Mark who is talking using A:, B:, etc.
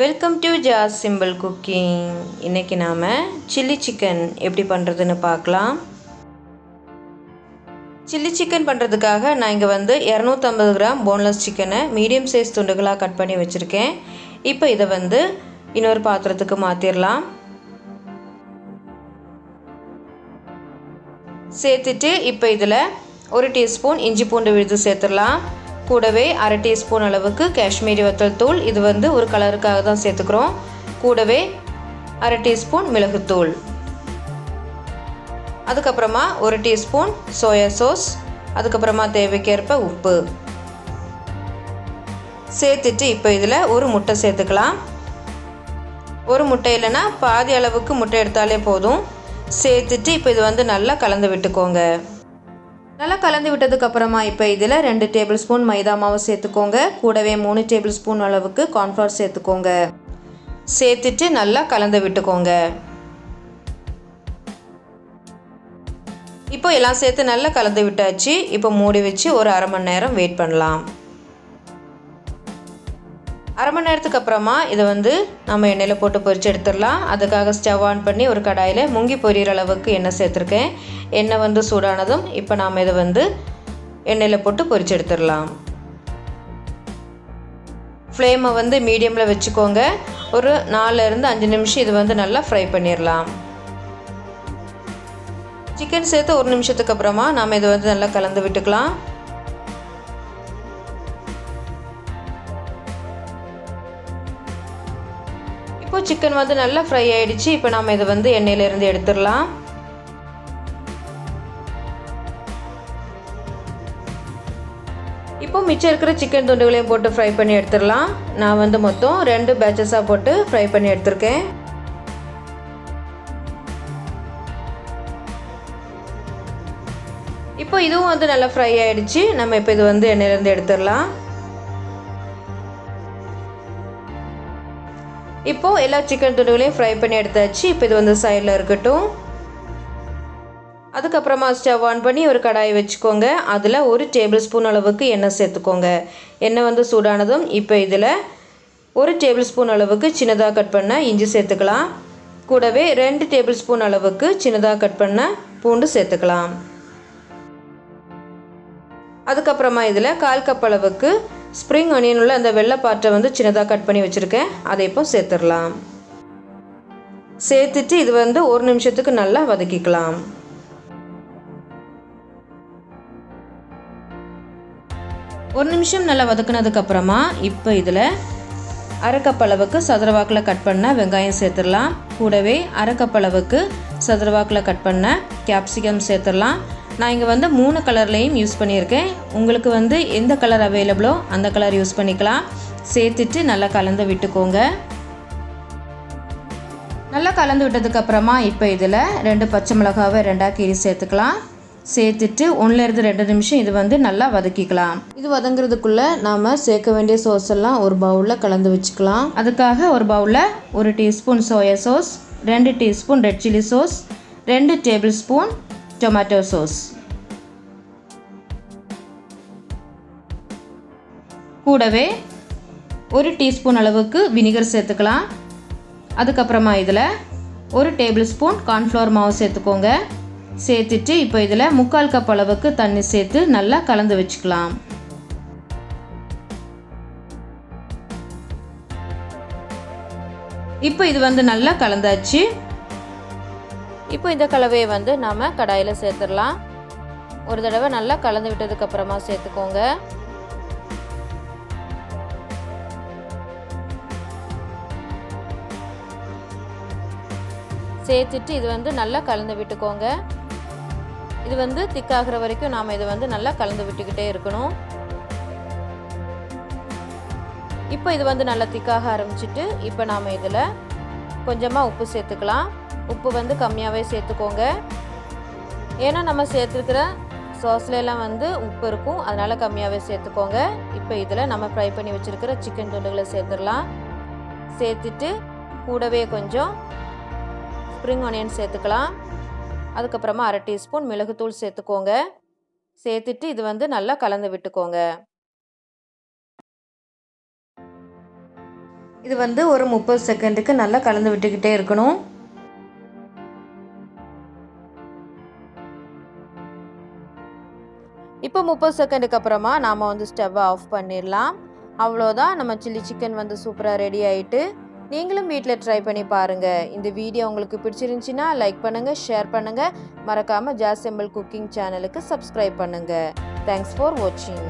A: Welcome to simple cooking. இன்றைக்கி நாம் chilli chicken எப்படி பண்ணுறதுன்னு பார்க்கலாம். சில்லி சிக்கன் பண்ணுறதுக்காக நான் இங்கே 250 கிராம் போன்லெஸ் சிக்கனை மீடியம் சைஸ் துண்டுகளாக கட் பண்ணி வச்சுருக்கேன். இப்போ இதை இன்னொரு பாத்திரத்துக்கு மாற்றிடலாம். சேர்த்துட்டு இப்போ இதில் 1 டீஸ்பூன் இஞ்சி பூண்டு விழுது சேர்த்துடலாம். கூடவே அரை டீஸ்பூன் அளவுக்கு காஷ்மீரி வத்தல் தூள், இது ஒரு கலருக்காக தான் சேர்த்துக்கிறோம். கூடவே அரை டீஸ்பூன் மிளகுத்தூள், அதுக்கப்புறமா 1 டீஸ்பூன் சோயா சாஸ், அதுக்கப்புறமா தேவைக்கேற்ப உப்பு சேர்த்துட்டு இப்போ இதில் ஒரு முட்டை சேர்த்துக்கலாம். ஒரு முட்டை இல்லைன்னா பாதி அளவுக்கு முட்டை எடுத்தாலே போதும். சேர்த்துட்டு இப்போ இது நல்லா கலந்து விட்டுக்கோங்க. நல்லா கலந்து விட்டதுக்கப்புறமா இப்போ இதில் 2 டேபிள் ஸ்பூன் மைதா மாவு சேர்த்துக்கோங்க. கூடவே 3 டேபிள் ஸ்பூன் அளவுக்கு கார்ன்ஃப்ளவர் சேர்த்துக்கோங்க. சேர்த்துட்டு நல்லா கலந்து விட்டுக்கோங்க. இப்போ எல்லாம் சேர்த்து நல்லா கலந்து விட்டாச்சு. இப்போ மூடி வச்சு ஒரு அரை மணி நேரம் வெயிட் பண்ணலாம். அரை மணி நேரத்துக்கு அப்புறமா இதை நம்ம எண்ணெயில் போட்டு பொரிச்சு எடுத்துடலாம். அதுக்காக ஸ்டவ் ஆன் பண்ணி ஒரு கடாயில் முங்கி பொரியிற அளவுக்கு எண்ணெய் சேர்த்துருக்கேன். எண்ணெய் சூடானதும் இப்போ நாம் இதை எண்ணெயில் போட்டு பொரிச்சு எடுத்துடலாம். ஃப்ளேமை மீடியமில் வச்சுக்கோங்க. ஒரு 4லேருந்து 5 நிமிஷம் இது நல்லா ஃப்ரை பண்ணிடலாம். சிக்கன் சேர்த்து 1 நிமிஷத்துக்கு அப்புறமா நாம் இதை நல்லா கலந்து விட்டுக்கலாம். இப்போ சிக்கன் நல்லா ஃப்ரை ஆகிடுச்சு. இப்போ நாம் இதை எண்ணெயிலேருந்து எடுத்துடலாம். இப்போ மிச்சம் இருக்கிற சிக்கன் துண்டுகளையும் போட்டு ஃப்ரை பண்ணி எடுத்துடலாம். நான் மொத்தம் 2 பேட்சஸாக போட்டு ஃப்ரை பண்ணி எடுத்திருக்கேன். இப்போ இதுவும் நல்லா ஃப்ரை ஆகிடுச்சு. நம்ம இப்போ இது எண்ணெயிலேருந்து எடுத்துடலாம். இப்போது எல்லா சிக்கன் துண்டுகளையும் ஃப்ரை பண்ணி எடுத்தாச்சு. இப்போ இது சைடில் இருக்கட்டும். அதுக்கப்புறமா ஸ்டவ் ஆன் பண்ணி ஒரு கடாயை வச்சுக்கோங்க. அதில் 1 டேபிள் ஸ்பூன் அளவுக்கு எண்ணெய் சேர்த்துக்கோங்க. எண்ணெய் சூடானதும் இப்போ இதில் 1 டேபிள் ஸ்பூன் அளவுக்கு சின்னதாக கட் பண்ண இஞ்சி சேர்த்துக்கலாம். கூடவே 2 டேபிள் ஸ்பூன் அளவுக்கு சின்னதாக கட் பண்ண பூண்டு சேர்த்துக்கலாம். அதுக்கப்புறமா இதில் 1/4 கப் அளவுக்கு ஸ்ப்ரிங் ஆனியன் உள்ள அந்த வெள்ளை பாட்டை சின்னதாக கட் பண்ணி வச்சுருக்கேன். அதை இப்போ சேர்த்துடலாம். சேர்த்துட்டு இது 1 நிமிஷத்துக்கு நல்லா வதக்கிக்கலாம். ஒரு நிமிஷம் நல்லா வதக்குனதுக்கப்புறமா இப்போ இதில் அரை கப் அளவுக்கு சதுரவாக்கில் கட் பண்ண வெங்காயம் சேர்த்துடலாம். கூடவே அரை கப் அளவுக்கு சதுரவாக்கில் கட் பண்ண கேப்சிகம் சேர்த்துடலாம். நான் இங்கே 3 கலர்லேயும் யூஸ் பண்ணியிருக்கேன். உங்களுக்கு எந்த கலர் அவைலபிளோ அந்த கலர் யூஸ் பண்ணிக்கலாம். சேர்த்துட்டு நல்லா கலந்து விட்டுக்கோங்க. நல்லா கலந்து விட்டதுக்கப்புறமா இப்போ இதில் 2 பச்சை மிளகாவை 2ஆக கீறி சேர்த்துக்கலாம். சேர்த்துட்டு 1லேருந்து 2 நிமிஷம் இது நல்லா வதக்கிக்கலாம். இது வதங்குறதுக்குள்ளே நாம் சேர்க்க வேண்டிய சோஸ் எல்லாம் ஒரு பவுலில் கலந்து வச்சுக்கலாம். அதுக்காக ஒரு பவுலில் 1 teaspoon soya sauce, 2 teaspoon red chilli sauce, 2 table spoon tomato sauce, கூடவே 1 டீஸ்பூன் அளவுக்கு வினிகர் சேர்த்துக்கலாம். அதுக்கப்புறமா இதில் 1 டேபிள் ஸ்பூன் கார்ன்ஃப்ளவர் மாவு சேர்த்துக்கோங்க. சேர்த்துட்டு இப்போ இதில் 3/4 கப் அளவுக்கு தண்ணி சேர்த்து நல்லா கலந்து வச்சுக்கலாம். இப்போ இது நல்லா கலந்தாச்சு. இப்போ இந்த கலவையை நாம் கடாயில் சேர்த்துடலாம். ஒரு தடவை நல்லா கலந்து விட்டதுக்கப்புறமா சேர்த்துக்கோங்க. சேர்த்துட்டு இது நல்லா கலந்து விட்டுக்கோங்க. இது திக்காகிற வரைக்கும் நாம் இது நல்லா கலந்து விட்டுக்கிட்டே இருக்கணும். இப்போ இது நல்லா திக்காக ஆரம்பிச்சிட்டு இப்போ நாம் இதில் கொஞ்சமாக உப்பு சேர்த்துக்கலாம். உப்பு கம்மியாகவே சேர்த்துக்கோங்க. ஏன்னா நம்ம சேர்த்துருக்கிற சாஸ்லாம் உப்பு இருக்கும், அதனால் கம்மியாகவே சேர்த்துக்கோங்க. இப்போ இதில் நம்ம ஃப்ரை பண்ணி வச்சுருக்கிற சிக்கன் துண்டுகளை சேர்த்துடலாம். சேர்த்துட்டு கூடவே கொஞ்சம் ஸ்ப்ரிங் ஆனியன் சேர்த்துக்கலாம். அதுக்கப்புறமா அரை டீஸ்பூன் மிளகுத்தூள் சேர்த்துக்கோங்க. சேர்த்துட்டு இது நல்லா கலந்து விட்டுக்கோங்க. இது வந்து ஒரு 30 செகண்டுக்கு நல்லா கலந்து விட்டுக்கிட்டே இருக்கணும். இப்போ 30 செகண்டுக்கு அப்புறமா நாம் வந்து ஸ்டவ்வை ஆஃப் பண்ணிடலாம். அவ்வளோதான், நம்ம சில்லி சிக்கன் வந்து சூப்பராக ரெடி ஆகிட்டு. நீங்களும் வீட்டில் ட்ரை பண்ணி பாருங்கள். இந்த வீடியோ உங்களுக்கு பிடிச்சிருந்துச்சின்னா லைக் பண்ணுங்கள், ஷேர் பண்ணுங்கள். மறக்காமல் ஜாசிம்பிள் குக்கிங் சேனலுக்கு சப்ஸ்கிரைப் பண்ணுங்கள். தேங்க்ஸ் ஃபார் வாட்சிங்.